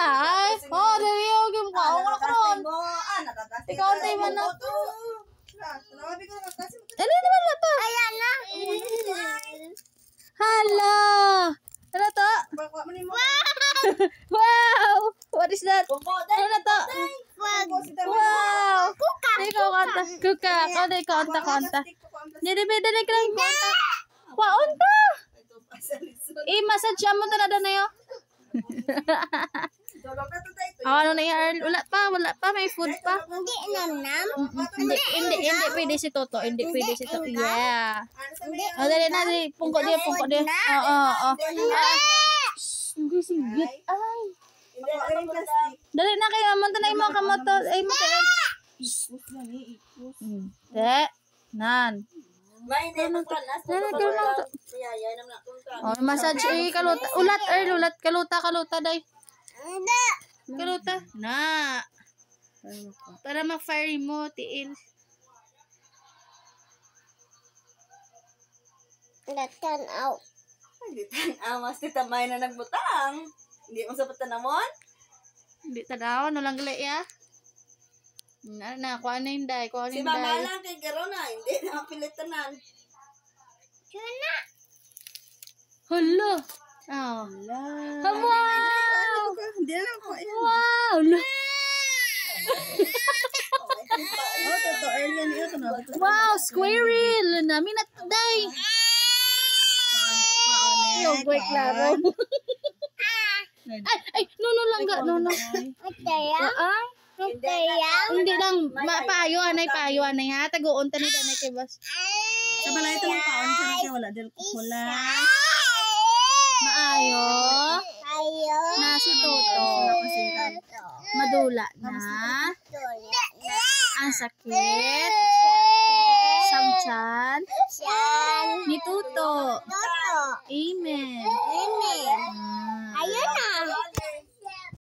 Ay, oh, dali yung game ko. Ako na karon. Ikaw tayo man na. Ano naman na to? Ayan na. Hala! Ano to? Wow! What is that? Ano na to? Wow! Ikaw kanta. Kuka. Ikaw kanta. Dili ka lang kanta. Waon ta! Massage mo ta na doon na yun. Ano na yan? Wala pa. May food pa. Hindi nanam. Hindi pwede si Toto. Hindi pwede si Toto. Yeah. Dali na. Pungko dia. Oo. Hindi sigit. Ay. Dali na kayo. Munta na yung mga kamoto. Ay, matagal. Nan. Oh, massage kaluta. Ulat kaluta day. Kaluta. Na. Para ma-fire mo tiil. Latan out. Hindi mas titamay na nagbutang. Hindi mo sa patanamon? Hindi tanaw no lang gali ya. Na kuha na hinday, Si mama lang kay garo na, hindi na mapilitanan. Chuna. Hala. Oh. Wow. Hindi na ako. Wow. Toto early yan ito na. Wow, squirrel. Namin at day. Wait, klaro. Ay, no lang ga, no. Mataya. Hindi lang payo anay ha. Taguon ta ni danay kay bas. Sa balay ito yung paon sa kay wala del kula. Maayo. Ayo. Na si Toto. Madula na. Ang sakit. Samchan. Yan. Ni Tuto. Toto. Amen.